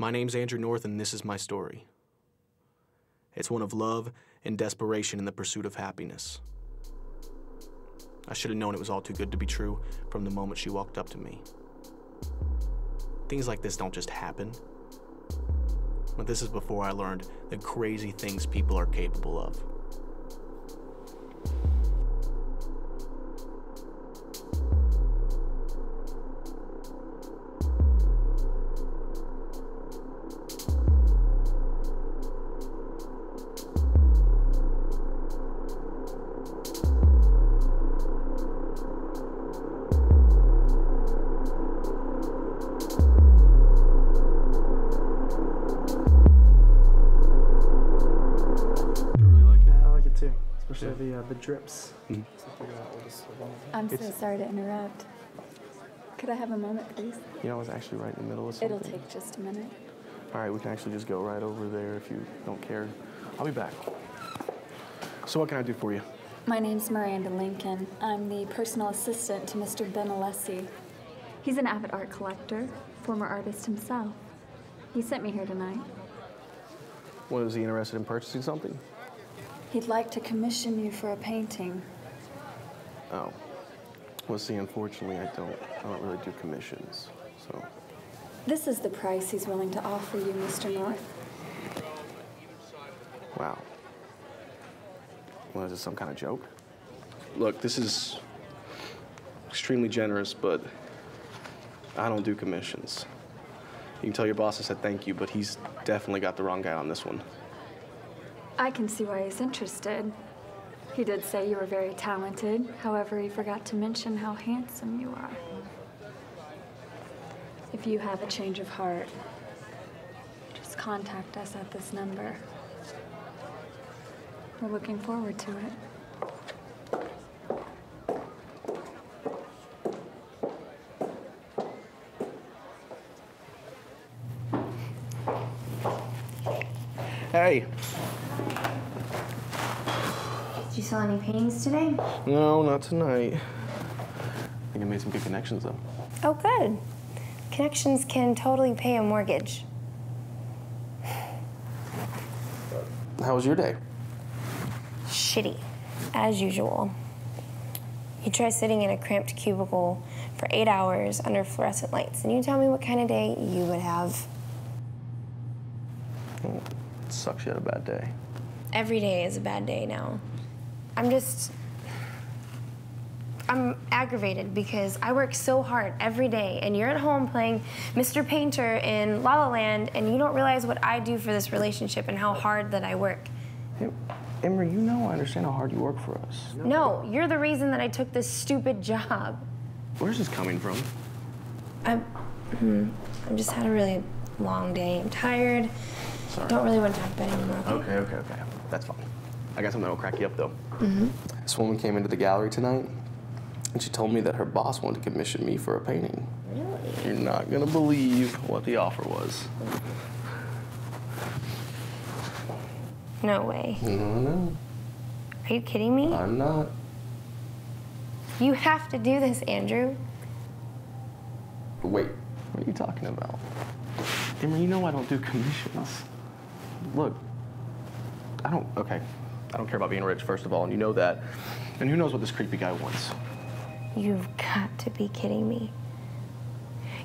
My name's Andrew North, and this is my story. It's one of love and desperation in the pursuit of happiness. I should have known it was all too good to be true from the moment she walked up to me. Things like this don't just happen. But this is before I learned the crazy things people are capable of. The drips. I'm so sorry to interrupt. Could I have a moment, please? You know, I was actually right in the middle of something. It'll take just a minute. All right, we can actually just go right over there if you don't care. I'll be back. So what can I do for you? My name's Miranda Lincoln. I'm the personal assistant to Mr. Ben Alessi. He's an avid art collector, former artist himself. He sent me here tonight. Well, is he interested in purchasing something? He'd like to commission you for a painting. Oh. Well, see, unfortunately, I don't really do commissions, so. This is the price he's willing to offer you, Mr. North. Wow. Well, is this some kind of joke? Look, this is extremely generous, but I don't do commissions. You can tell your boss I said thank you, but he's definitely got the wrong guy on this one. I can see why he's interested. He did say you were very talented. However, he forgot to mention how handsome you are. If you have a change of heart, just contact us at this number. We're looking forward to it. Hey. Did you sell any paintings today? No, not tonight. I think I made some good connections, though. Oh, good. Connections can totally pay a mortgage. How was your day? Shitty, as usual. You try sitting in a cramped cubicle for 8 hours under fluorescent lights, and you tell me what kind of day you would have. Well, it sucks you had a bad day. Every day is a bad day now. I'm aggravated because I work so hard every day, and you're at home playing Mr. Painter in La La Land, and you don't realize what I do for this relationship and how hard that I work. Hey, Emery, you know I understand how hard you work for us. No, you're the reason that I took this stupid job. Where's this coming from? I've just had a really long day. I'm tired. Sorry. Don't really want to talk about it anymore. Okay. That's fine. I got something that'll crack you up, though. This woman came into the gallery tonight, and she told me that her boss wanted to commission me for a painting. Really? You're not gonna believe what the offer was. No way. No. Are you kidding me? I'm not. You have to do this, Andrew. Wait, what are you talking about? Emery, you know I don't do commissions. Look, I don't care about being rich, first of all, and you know that. And who knows what this creepy guy wants? You've got to be kidding me.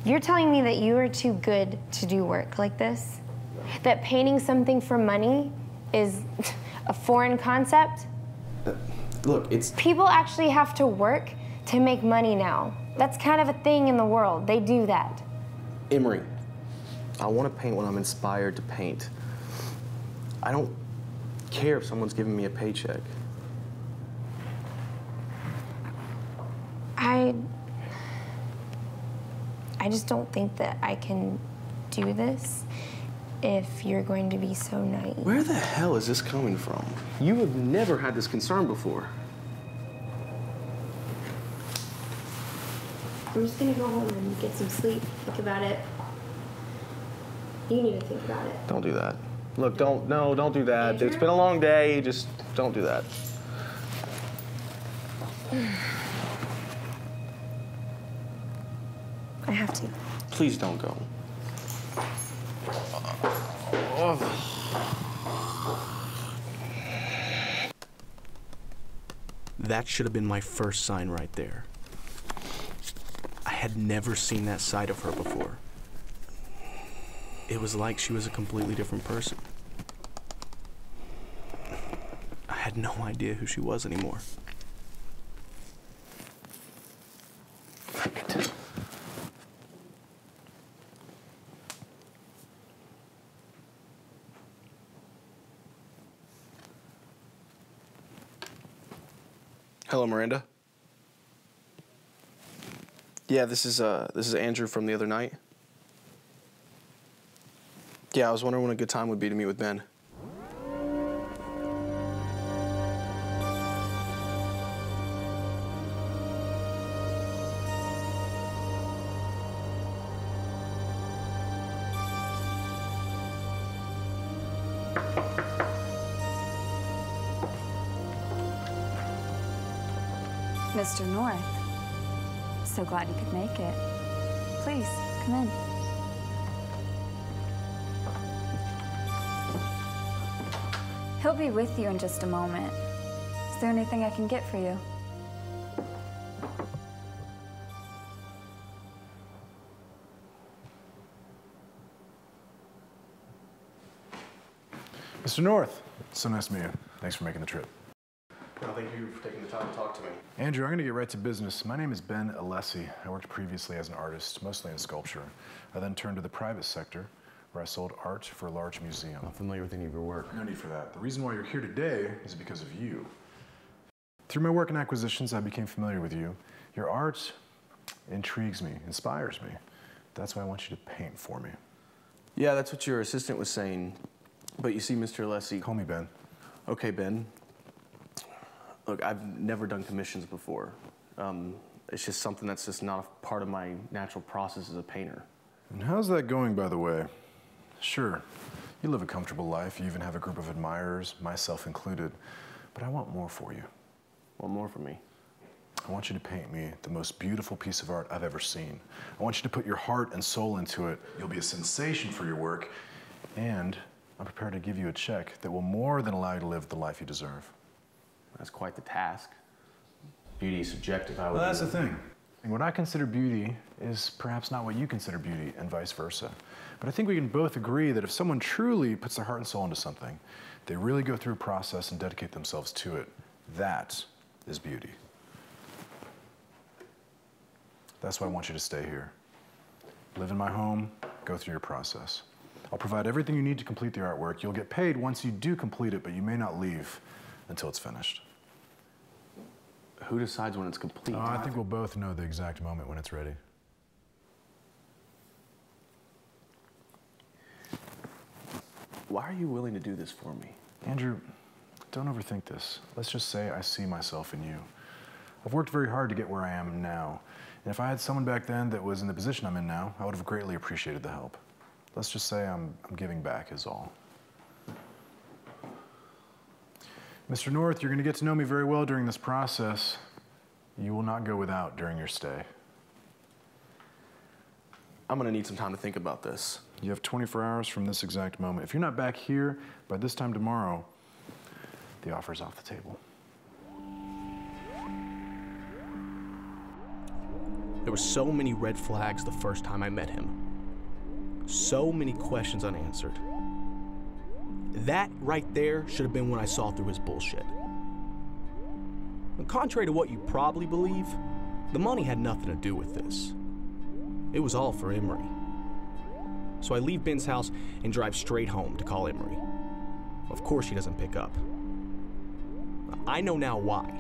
You're telling me that you are too good to do work like this? That painting something for money is a foreign concept? Look, it's... People actually have to work to make money now. That's kind of a thing in the world. They do that. Emery, I want to paint when I'm inspired to paint. I don't care if someone's giving me a paycheck. I just don't think that I can do this if you're going to be so naive. Where the hell is this coming from? You have never had this concern before. I'm just gonna go home and get some sleep. Think about it. You need to think about it. Don't do that. Look, don't do that. Andrew? It's been a long day. Just don't do that. I have to. Please don't go. That should have been my first sign right there. I had never seen that side of her before. It was like she was a completely different person. I had no idea who she was anymore. Hello, Miranda. Yeah, this is Andrew from the other night. Yeah, I was wondering when a good time would be to meet with Ben. Mr. North, so glad you could make it. Please, come in. He'll be with you in just a moment. Is there anything I can get for you? Mr. North, so nice to meet you. Thanks for making the trip. Well, thank you for taking the time to talk to me. Andrew, I'm going to get right to business. My name is Ben Alessi. I worked previously as an artist, mostly in sculpture. I then turned to the private sector, where I sold art for a large museum. I'm familiar with any of your work. No need for that. The reason why you're here today is because of you. Through my work and acquisitions, I became familiar with you. Your art intrigues me, inspires me. That's why I want you to paint for me. Yeah, that's what your assistant was saying. But you see, Mr. Alessi. Call me Ben. Okay, Ben. Look, I've never done commissions before. It's just something that's just not a part of my natural process as a painter. And how's that going, by the way? Sure, you live a comfortable life. You even have a group of admirers, myself included. But I want more for you. What more from me? I want you to paint me the most beautiful piece of art I've ever seen. I want you to put your heart and soul into it. You'll be a sensation for your work. And I'm prepared to give you a check that will more than allow you to live the life you deserve. That's quite the task. Beauty is subjective. Well, that's the thing. And what I consider beauty is perhaps not what you consider beauty, and vice versa. But I think we can both agree that if someone truly puts their heart and soul into something, they really go through a process and dedicate themselves to it. That is beauty. That's why I want you to stay here. Live in my home, go through your process. I'll provide everything you need to complete the artwork. You'll get paid once you do complete it, but you may not leave until it's finished. Who decides when it's complete? I think we'll both know the exact moment when it's ready. Why are you willing to do this for me? Andrew, don't overthink this. Let's just say I see myself in you. I've worked very hard to get where I am now. And if I had someone back then that was in the position I'm in now, I would have greatly appreciated the help. Let's just say I'm giving back is all. Mr. North, you're going to get to know me very well during this process. You will not go without during your stay. I'm going to need some time to think about this. You have 24 hours from this exact moment. If you're not back here by this time tomorrow, the offer's off the table. There were so many red flags the first time I met him. So many questions unanswered. That right there should have been when I saw through his bullshit. And contrary to what you probably believe, the money had nothing to do with this. It was all for Emery. So I leave Ben's house and drive straight home to call Emery. Of course he doesn't pick up. I know now why.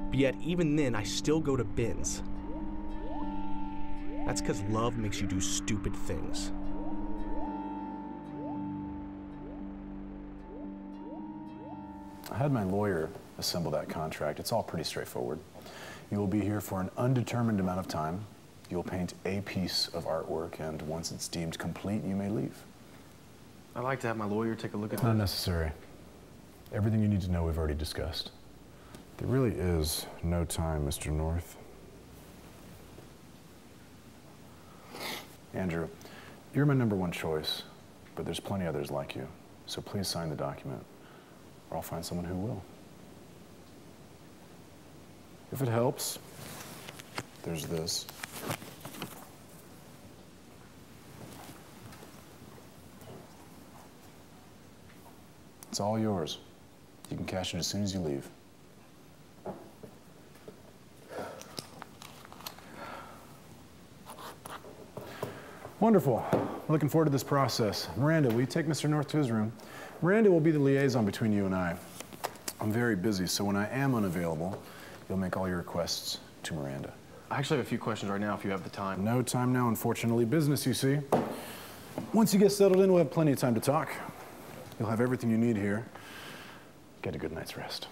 But yet even then I still go to Ben's. That's because love makes you do stupid things. I had my lawyer assemble that contract. It's all pretty straightforward. You will be here for an undetermined amount of time. You'll paint a piece of artwork, and once it's deemed complete, you may leave. I'd like to have my lawyer take a look at that. Not necessary. Everything you need to know we've already discussed. There really is no time, Mr. North. Andrew, you're my #1 choice. but there's plenty others like you. So please sign the document, or I'll find someone who will. If it helps, there's this. It's all yours. You can cash it as soon as you leave. Wonderful. We're looking forward to this process. Miranda, will you take Mr. North to his room? Miranda will be the liaison between you and I. I'm very busy, so when I am unavailable, you'll make all your requests to Miranda. I actually have a few questions right now if you have the time. No time now, unfortunately. Business, you see. Once you get settled in, we'll have plenty of time to talk. You'll have everything you need here. Get a good night's rest.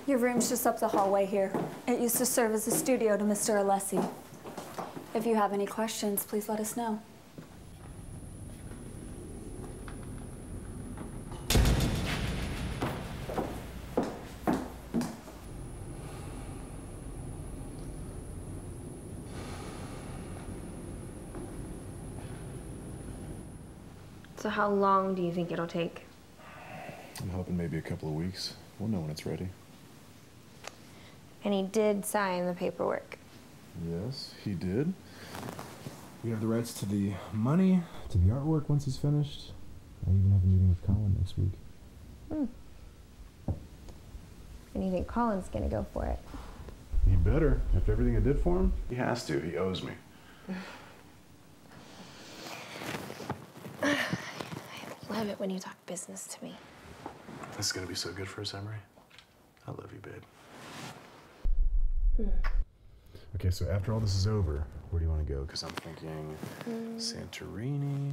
Your room's just up the hallway here. It used to serve as a studio to Mr. Alessi. If you have any questions, please let us know. So how long do you think it'll take? I'm hoping maybe a couple of weeks. We'll know when it's ready. And he did sign the paperwork. Yes, he did. We have the rights to the money, to the artwork once he's finished. I even have a meeting with Colin next week. And you think Colin's gonna go for it? He better. After everything I did for him, he has to. He owes me. I love it when you talk business to me. This is gonna be so good for us, Emery. I love you, babe. Okay, so after all this is over, where do you want to go? Because I'm thinking Santorini.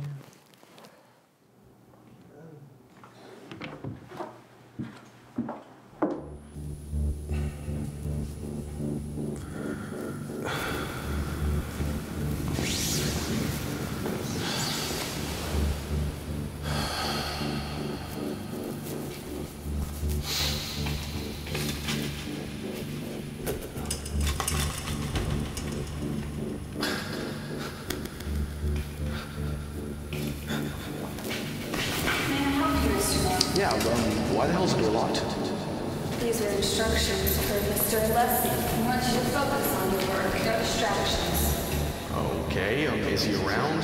Yeah, why the hell is the door locked? These are instructions for Mr. Alessi. I want you to focus on your work, no distractions. Okay, is he around?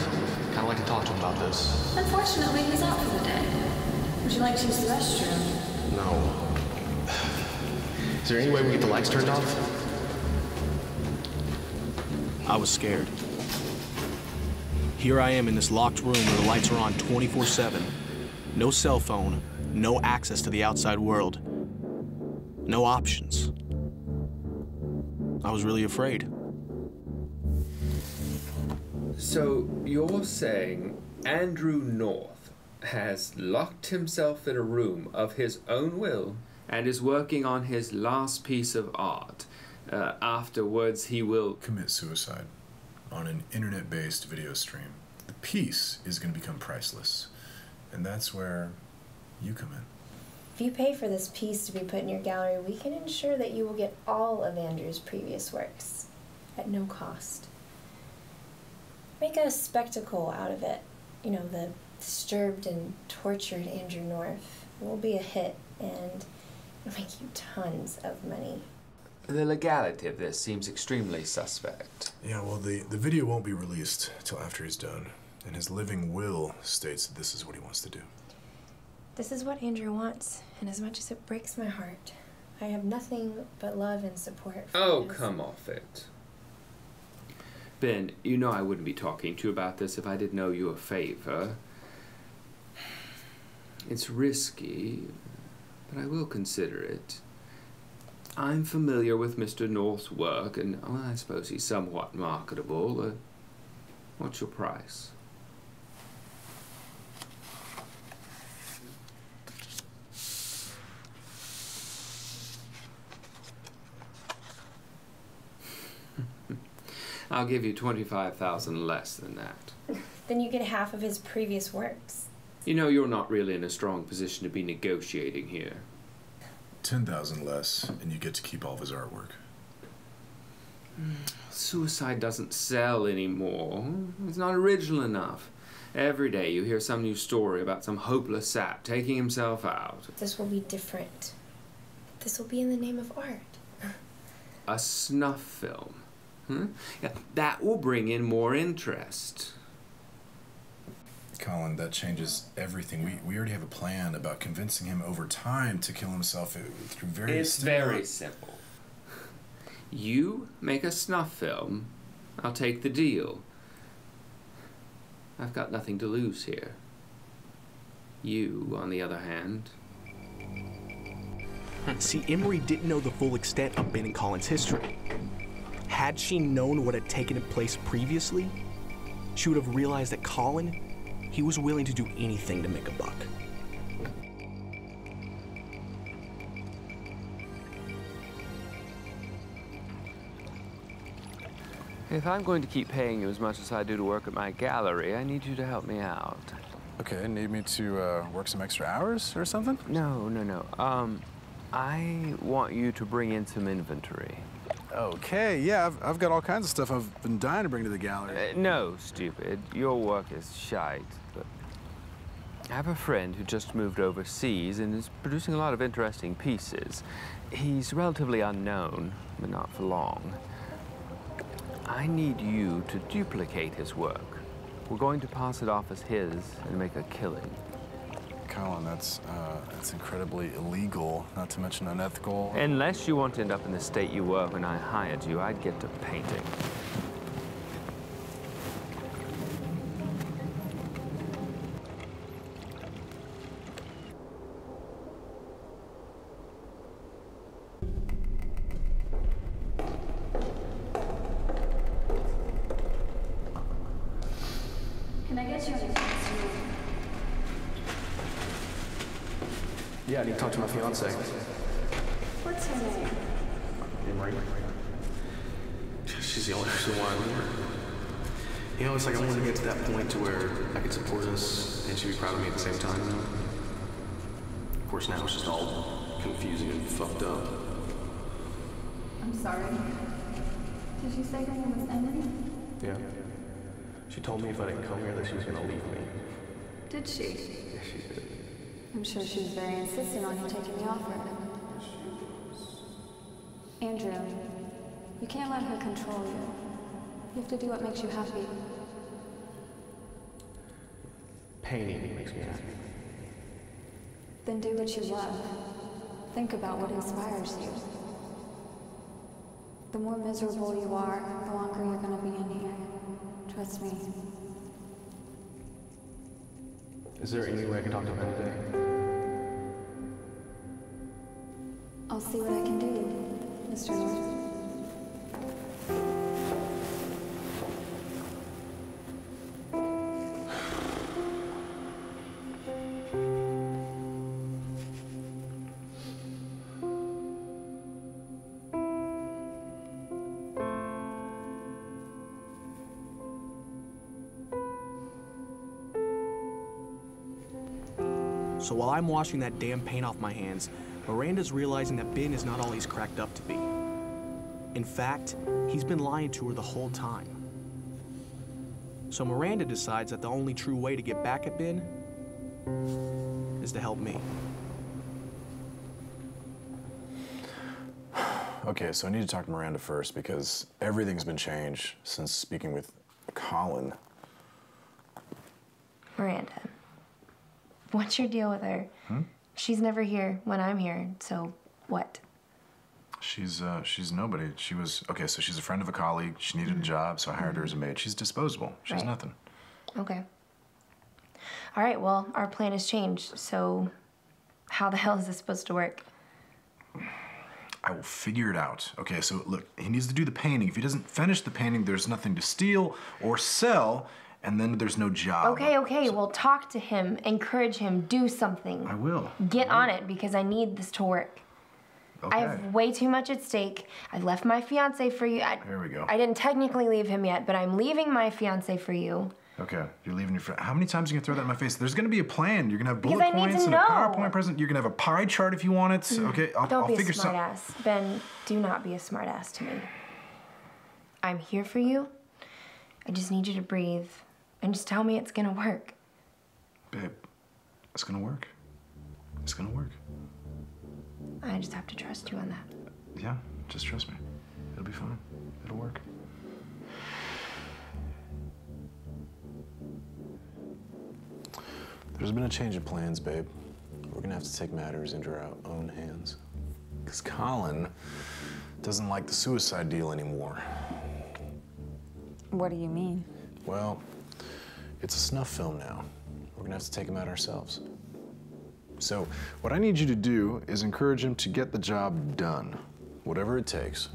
Kind of like to talk to him about this. Unfortunately, he's out for the day. Would you like to use the restroom? No. Is there any way we get the lights turned off? I was scared. Here I am in this locked room where the lights are on 24/7. No cell phone, no access to the outside world. No options. I was really afraid. So you're saying Andrew North has locked himself in a room of his own will and is working on his last piece of art. Afterwards, he will Commit suicide on an internet-based video stream. The piece is going to become priceless. And that's where you come in. If you pay for this piece to be put in your gallery, we can ensure that you will get all of Andrew's previous works at no cost. Make a spectacle out of it. You know, the disturbed and tortured Andrew North will be a hit, and it'll make you tons of money. The legality of this seems extremely suspect. Yeah, well, the video won't be released till after he's done. And his living will states that this is what he wants to do. This is what Andrew wants, and as much as it breaks my heart, I have nothing but love and support for Oh, his... come off it. Ben, you know I wouldn't be talking to you about this if I didn't owe you a favor. It's risky, but I will consider it. I'm familiar with Mr. North's work, and well, I suppose he's somewhat marketable. What's your price? I'll give you 25,000 less than that. Then you get half of his previous works. You know you're not really in a strong position to be negotiating here. 10,000 less, and you get to keep all of his artwork. suicide doesn't sell anymore. It's not original enough. Every day you hear some new story about some hopeless sap taking himself out. This will be different. This will be in the name of art. A snuff film. Yeah, that will bring in more interest. Colin, that changes everything. We already have a plan about convincing him over time to kill himself through various... It's very simple. You make a snuff film, I'll take the deal. I've got nothing to lose here. You, on the other hand... See, Emery didn't know the full extent of Ben and Colin's history. Had she known what had taken place previously, she would have realized that Colin, he was willing to do anything to make a buck. If I'm going to keep paying you as much as I do to work at my gallery, I need you to help me out. Okay, need me to work some extra hours or something? No. I want you to bring in some inventory. Okay, yeah, I've got all kinds of stuff I've been dying to bring to the gallery. No, stupid. Your work is shite, but I have a friend who just moved overseas and is producing a lot of interesting pieces. He's relatively unknown, but not for long. I need you to duplicate his work. We're going to pass it off as his and make a killing. Colin, that's incredibly illegal, not to mention unethical. Unless you want to end up in the state you were when I hired you, I'd get to painting. Can I get you on your phone? Yeah, I need to talk to my fiance. What's her name? Emery. She's the only person who wanted her. You know, it's like I wanted to get to that point to where I could support us and she'd be proud of me at the same time. Of course, now it's just all confusing and fucked up. I'm sorry. Did you say her name was Emily? Yeah. She told me if I didn't come here that she was going to leave me. Did she? Yeah, she did. I'm sure she was very insistent on you taking the offer. Andrew, you can't let her control you. You have to do what makes you happy. Painting makes me happy. Then do what you love. Think about what inspires you. The more miserable you are, the longer you're going to be in here. Trust me. Is there any way I can talk to Ben today? I'll see what I can do, Mr. North. So while I'm washing that damn paint off my hands, Miranda's realizing that Ben is not all he's cracked up to be. In fact, he's been lying to her the whole time. So Miranda decides that the only true way to get back at Ben is to help me. Okay, so I need to talk to Miranda first because everything's been changed since speaking with Colin. Miranda, what's your deal with her? She's never here when I'm here, so what? She's nobody. She was, okay, so she's a friend of a colleague. She needed a job, so I hired her as a maid. She's disposable. She's Right. nothing. Okay. All right, well, our plan has changed, so how the hell is this supposed to work? I will figure it out. Okay, so look, he needs to do the painting. If he doesn't finish the painting, there's nothing to steal or sell, and then there's no job. Okay, well, talk to him, encourage him, do something. I will. Get on it, because I need this to work. Okay. I have way too much at stake. I left my fiance for you. Here we go. I didn't technically leave him yet, but I'm leaving my fiance for you. Okay, you're leaving your friend. How many times are you gonna throw that in my face? There's gonna be a plan. You're gonna have bullet Because I need points to and a know. PowerPoint present. You're gonna have a pie chart if you want it. Okay, I'll Don't be a figure something. smartass. Ben, do not be a smartass to me. I'm here for you. I just need you to breathe and just tell me it's gonna work. Babe, it's gonna work. It's gonna work. I just have to trust you on that. Yeah, just trust me. It'll be fine. It'll work. There's been a change of plans, babe. We're gonna have to take matters into our own hands. Because Colin doesn't like the suicide deal anymore. What do you mean? Well, it's a snuff film now. We're gonna have to take him out ourselves. So, what I need you to do is encourage him to get the job done, whatever it takes.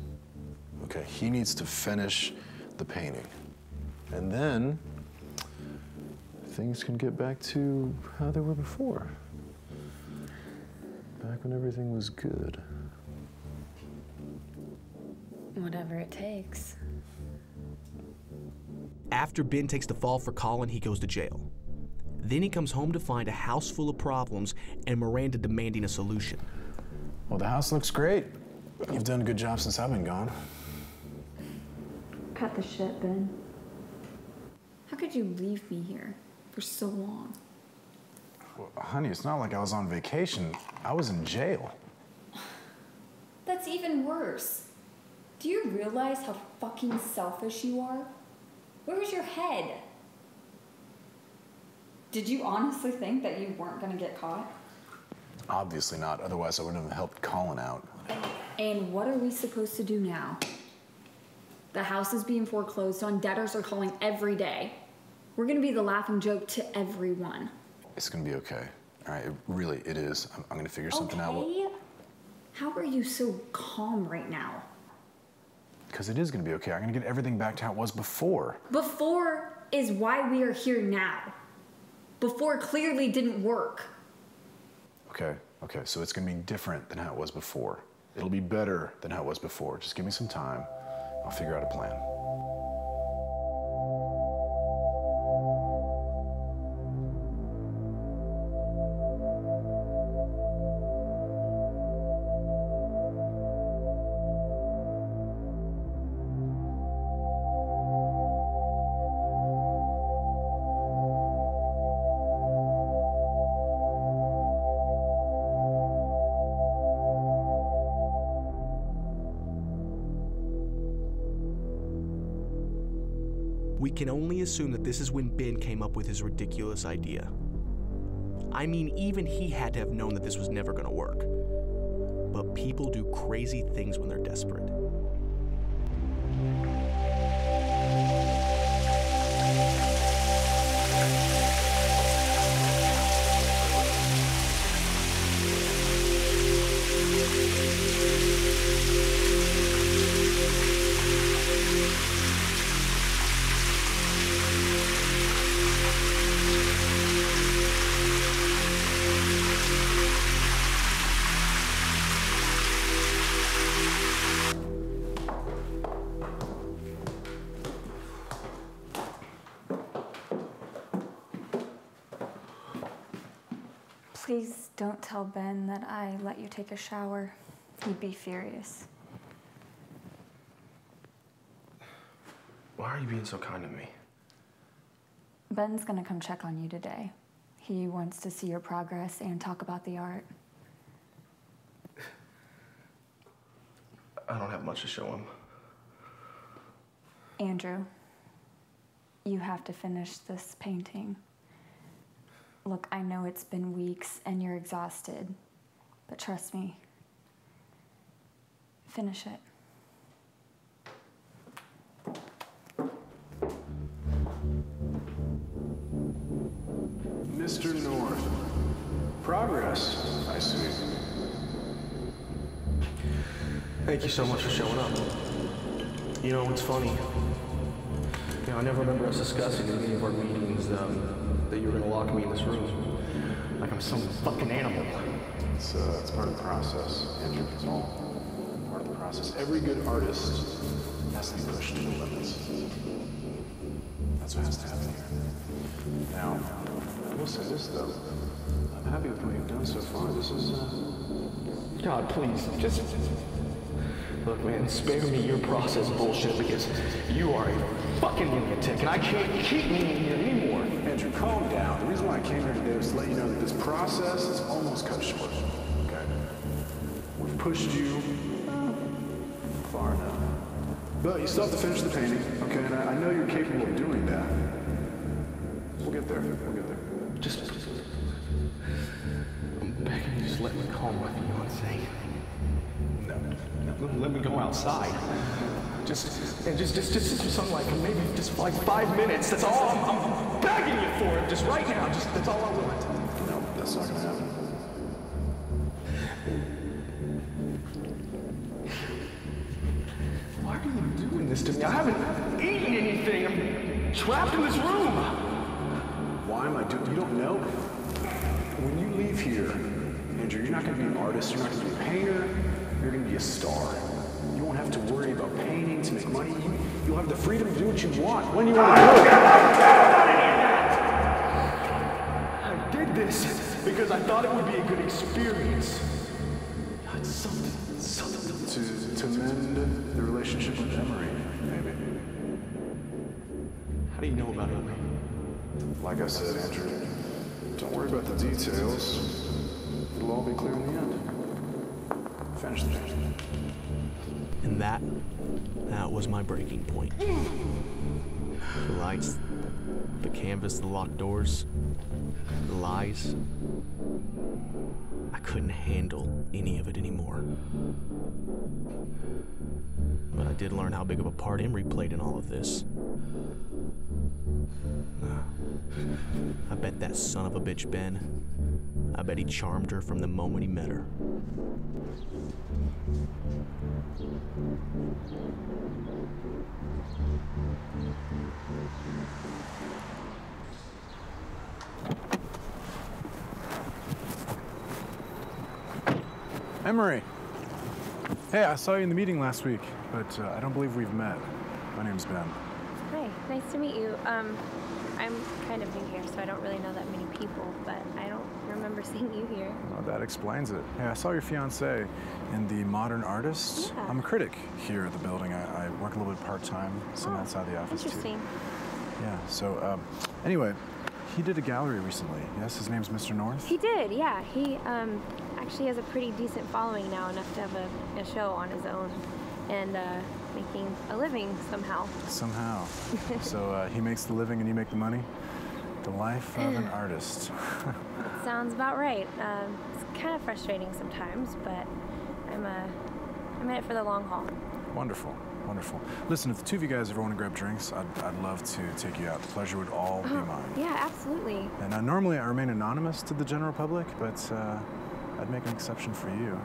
Okay, he needs to finish the painting. And then, things can get back to how they were before. Back when everything was good. Whatever it takes. After Ben takes the fall for Colin, he goes to jail. Then he comes home to find a house full of problems and Miranda demanding a solution. Well, the house looks great. You've done a good job since I've been gone. Cut the shit, Ben. How could you leave me here for so long? Well, honey, it's not like I was on vacation. I was in jail. That's even worse. Do you realize how fucking selfish you are? Where was your head? Did you honestly think that you weren't gonna get caught? Obviously not, otherwise I wouldn't have helped Colin out. And what are we supposed to do now? The house is being foreclosed on, debtors are calling every day. We're gonna be the laughing joke to everyone. It's gonna be okay. All right, it is. I'm gonna figure something out. Okay? How are you so calm right now? Because it is gonna be okay. I'm gonna get everything back to how it was before. Before is why we are here now. Before clearly didn't work. Okay, so it's gonna be different than how it was before. It'll be better than how it was before. Just give me some time. I'll figure out a plan. We can only assume that this is when Ben came up with his ridiculous idea. I mean, even he had to have known that this was never gonna work. But people do crazy things when they're desperate. Please don't tell Ben that I let you take a shower. He'd be furious. Why are you being so kind to me? Ben's gonna come check on you today. He wants to see your progress and talk about the art. I don't have much to show him. Andrew, you have to finish this painting. Look, I know it's been weeks and you're exhausted, but trust me, finish it. Mr. North. Progress, I see. Thank you so much for showing up. You know, it's funny. You know, I never remember us discussing in any of our meetings that you were gonna lock me in this room. Like I'm some fucking animal. It's part of the process, Andrew. It's all part of the process. Every good artist has to be pushed to the limits. That's what has to happen here. Now, I will say this though. I'm happy with what you've done so far. This is God, please, just Look, man, spare me your process bullshit because you are a fucking lunatic and I can't keep me in here anymore. Andrew, calm down. The reason why I came here today was to let you know that this process is almost cut short, okay? We've pushed you far enough. But you still have to finish the painting, okay? And I know you're capable of doing that. We'll get there. We'll get there. Just I'm begging you, just let me call my fiance. No, let me go outside. Just some sunlight, and maybe just for like 5 minutes. That's all I'm begging you for. Just right now. That's all I want. No, that's not gonna happen. Why are you doing this to me? I haven't eaten anything. I'm trapped in this room. Why am I doing? You don't know. When you leave here, Andrew, you're not gonna be an artist. You're not gonna be a painter. You're gonna be a star. You won't have to worry about painting to make money. You'll have the freedom to do what you want when you want to do it. I did this because I thought it would be a good experience. It's something. To mend the relationship with Emery, maybe. How do you know about it? Like I said, Andrew, don't worry about the details. It'll all be clear in the end. Finish the painting. And that was my breaking point. The lights, the canvas, the locked doors, the lies. I couldn't handle any of it anymore. But I did learn how big of a part Emery played in all of this. I bet that son of a bitch, Ben, I bet he charmed her from the moment he met her. Emery. Hey, I saw you in the meeting last week, but I don't believe we've met. My name's Ben. Hi, nice to meet you. I'm kind of new here, so I don't really know that many people, but I don't remember seeing you here. Well, that explains it. Hey, I saw your fiancé in the Modern Artists. Yeah. I'm a critic here at the building. I work a little bit part-time, some outside the office Interesting. too. Yeah, so anyway, he did a gallery recently. Yes, his name's Mr. North? He did, yeah. He actually has a pretty decent following now, enough to have a show on his own and making a living somehow. Somehow. So he makes the living and you make the money? The life of an artist. Sounds about right. It's kind of frustrating sometimes, but I'm in it for the long haul. Wonderful, wonderful. Listen, if the two of you guys ever want to grab drinks, I'd love to take you out. The pleasure would all be mine. Yeah, absolutely. And normally I remain anonymous to the general public, but I'd make an exception for you.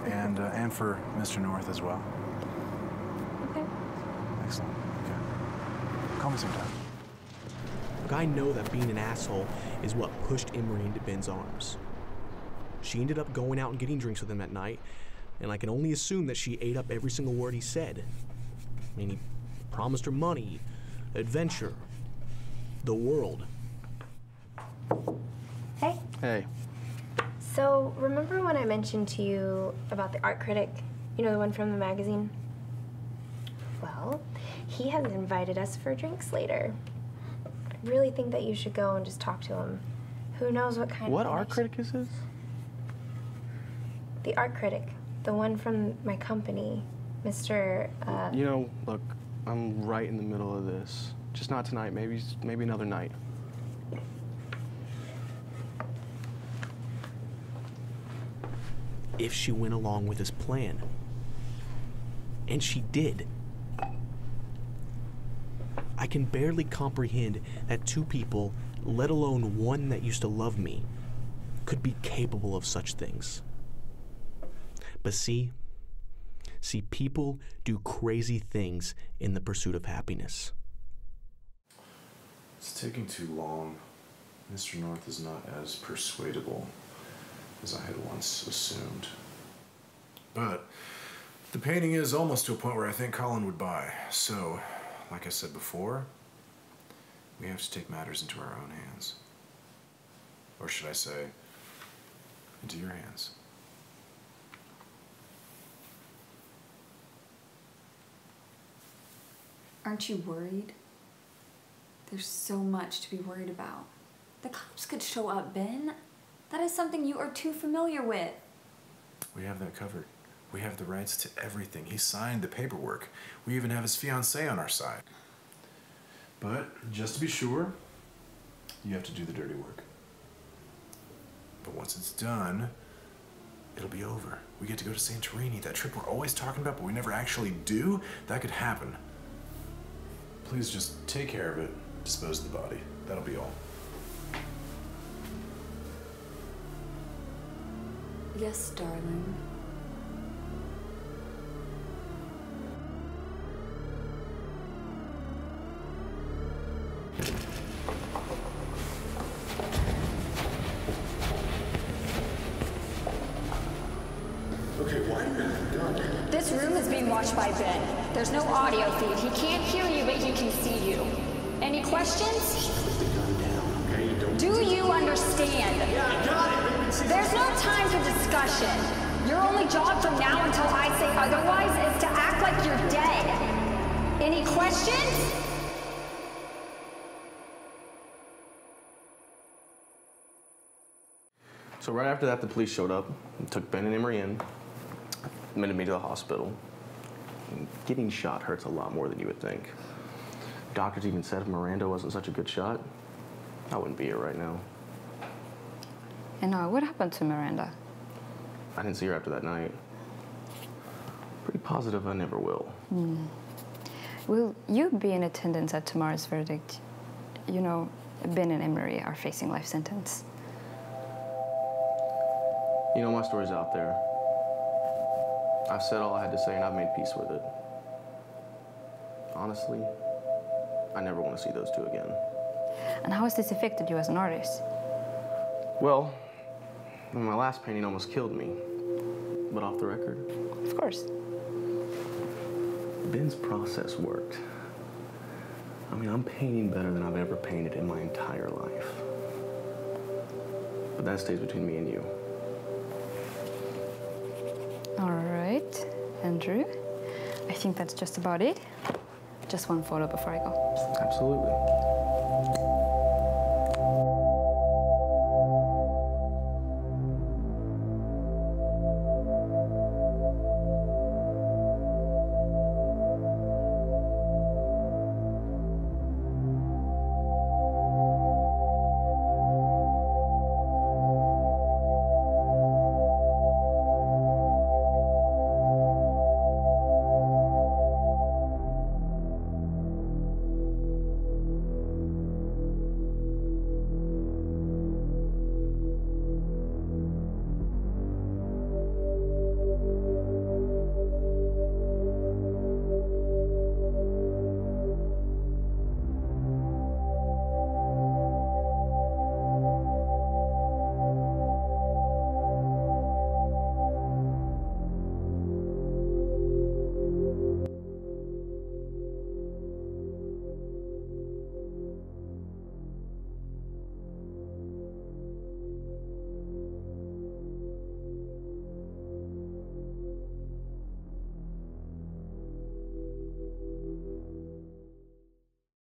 and for Mr. North as well. Okay. Excellent. Okay. Call me sometime. Look, I know that being an asshole is what pushed Emery into Ben's arms. She ended up going out and getting drinks with him at night, and I can only assume that she ate up every single word he said. I mean, he promised her money, adventure, the world. Hey. Hey. So, remember when I mentioned to you about the art critic? You know, the one from the magazine? Well, he has invited us for drinks later. I really think that you should go and just talk to him. Who knows what kind What of... art critic is this? The art critic. The one from my company. Mr. You know, look, I'm right in the middle of this. Just not tonight, maybe another night. If she went along with his plan. And she did. I can barely comprehend that two people, let alone one that used to love me, could be capable of such things. But see, people do crazy things in the pursuit of happiness. It's taking too long. Mr. North is not as persuadable as I had once assumed. But the painting is almost to a point where I think Colin would buy. So, like I said before, we have to take matters into our own hands. Or should I say, into your hands. Aren't you worried? There's so much to be worried about. The cops could show up, Ben. That is something you are too familiar with. We have that covered. We have the rights to everything. He signed the paperwork. We even have his fiancée on our side. But just to be sure, you have to do the dirty work. But once it's done, it'll be over. We get to go to Santorini, that trip we're always talking about, but we never actually do. That could happen. Please just take care of it, dispose of the body. That'll be all. Yes, darling. Okay, why do you have the gun? This room is being watched by Ben. There's no audio feed. He can't hear you, but he can see you. Any questions? Put the gun down, okay? You don't... Do you understand? Yeah, I got it. There's no time for discussion. Your only job from now until I say otherwise is to act like you're dead. Any questions? So right after that, the police showed up and took Ben and Emery in, admitted me to the hospital. Getting shot hurts a lot more than you would think. Doctors even said if Miranda wasn't such a good shot, I wouldn't be here right now. And what happened to Miranda? I didn't see her after that night. Pretty positive I never will. Will you be in attendance at tomorrow's verdict? You know, Ben and Emery are facing life sentence. You know, my story's out there. I've said all I had to say and I've made peace with it. Honestly, I never want to see those two again. And how has this affected you as an artist? Well, my last painting almost killed me. But off the record, Of course. Ben's process worked. I mean, I'm painting better than I've ever painted in my entire life. But that stays between me and you. All right, Andrew. I think that's just about it. Just one photo before I go. Absolutely.